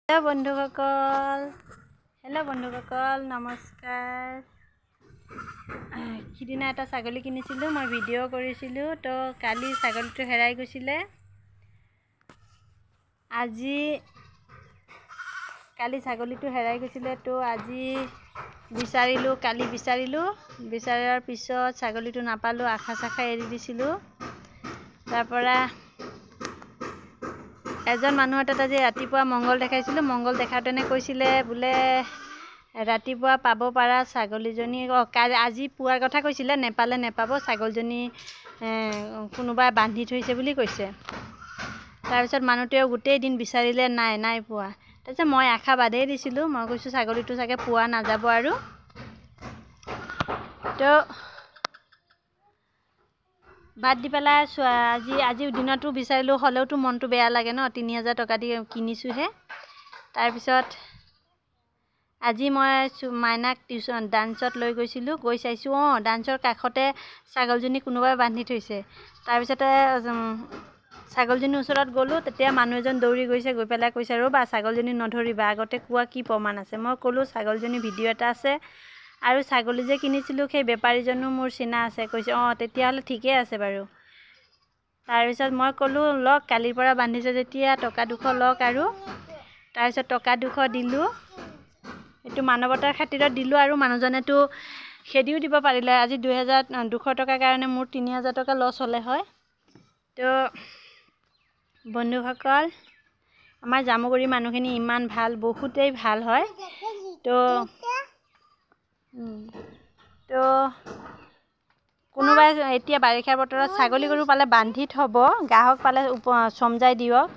Hello बंधुসকল नमस्कार। সিদিনা এটা ছাগলী কিনিছিলো, মই ভিডিও কৰিছিলো। তো কালি ছাগলীটো হেৰাই গৈছিলে। কালি ছাগলীটো হেৰাই গৈছিলে, তো আজি বিচাৰিলো, কালি বিচাৰাৰ পিছত ছাগলীটো নাপালো। আশা চাখা এৰি দিছিলো। তাৰ পৰা এজন মানুহৰ তাত আজি ৰাতিপুৱা মংগল দেখাইছিলো। মংগল দেখাওঁতেনে কৈছিলে বোলে ৰাতিপুৱা পাব পাৰা ছাগলীজনী, আজি পুৱাৰ কথা কৈছিলে, নেপালে নেপাব, ছাগলীজনী কোনোবাই বান্ধি থৈছে বুলি কৈছে। তাৰপিছত মানুহটোৱে গোটেই দিন বিচাৰিলে, নাই পোৱা। তাৰপিছত মই আশা বাদেই দিছিলোঁ। মই কৈছোঁ ছাগলীটো চাগে পোৱা নাযাব আৰু। তো বাদ দি পেলাই আজি দিনতো বিচাৰিলোঁ, হ'লেওতো মনটো বেয়া লাগে ন। 3000 টকা দি কিনিছোঁহে। তাৰপিছত আজি মই মাইনাক ডান্সত লৈ গৈছিলোঁ, গৈ চাইছোঁ, ডান্সৰ কাষতে ছাগলজনী কোনোবাই বান্ধি থৈছে। তাৰপিছতে ছাগলজনীৰ ওচৰত গ'লোঁ। তেতিয়া মানুহ এজন দৌৰি গৈছে, গৈ পেলাই কৈছে, ৰ'বা ছাগলজনী নধৰিবা, আগতে কোৱা কি প্ৰমাণ আছে। মই ক'লোঁ ছাগলজনীৰ ভিডিঅ' এটা আছে, আৰু ছাগলী যে কিনিছিলোঁ সেই বেপাৰীজনো মোৰ চিনা আছে। কৈছে তেতিয়াহ'লে ঠিকেই আছে বাৰু। তাৰপিছত মই ক'লোঁ লওক, কালিৰ পৰা বান্ধিছে যেতিয়া টকা 200 লওক আৰু। তাৰপিছত টকা 200 দিলোঁ। এইটো মানৱতাৰ খাতিৰত দিলোঁ, আৰু মানুহজনেতো খেদিও দিব পাৰিলে। আজি 200 টকাৰ কাৰণে মোৰ 3000 টকা লছ হ'লে হয়। তো বন্ধুসকল, আমাৰ জামুগুৰি মানুহখিনি ইমান ভাল, বহুতেই ভাল হয়। তো কোনোবাই এতিয়া বাৰিষাৰ বতৰত ছাগলী গৰু পালে বান্ধি থ'ব, গ্ৰাহক পালে চমজাই দিয়ক,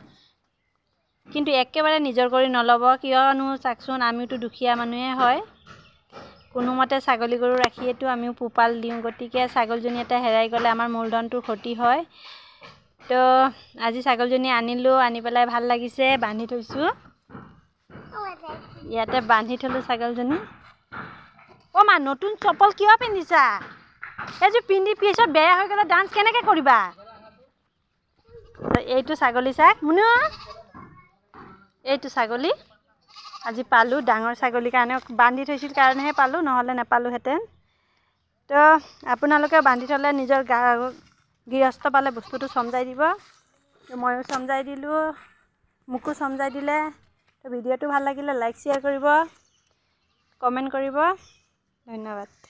কিন্তু একেবাৰে নিজৰ কৰি নল'ব। কিয়নো চাওকচোন, আমিওতো দুখীয়া মানুহে হয়। কোনোমতে ছাগলী গৰু ৰাখিয়েতো আমিও পোহপাল দিওঁ। গতিকে ছাগলীজনী এটা হেৰাই গ'লে আমাৰ মূলধনটোৰ ক্ষতি হয়। তো আজি ছাগলীজনী আনিলোঁ, আনি পেলাই ভাল লাগিছে, বান্ধি থৈছোঁ। ইয়াতে বান্ধি থ'লোঁ ছাগলীজনী। মা, নতুন চপল কিয় পিন্ধিছা? এইযোৰ পিন্ধি পিছত বেয়া হৈ গ'লে ডান্স কেনেকৈ কৰিবা? এইটো ছাগলী চাক মুনু, এইটো ছাগলী আজি পালোঁ। ডাঙৰ ছাগলীৰ কাৰণে বান্ধি থৈছিল কাৰণেহে পালোঁ, নহ'লে নাপালোঁহেঁতেন। তো আপোনালোকে বান্ধি থ'লে নিজৰ গৃহস্থ পালে বস্তুটো চমজাই দিব। তো ময়ো চমজাই দিলোঁ, মোকো চমজাই দিলে। তো ভিডিঅ'টো ভাল লাগিলে লাইক শ্বেয়াৰ কৰিব, কমেণ্ট কৰিব। ধন্যবাদ।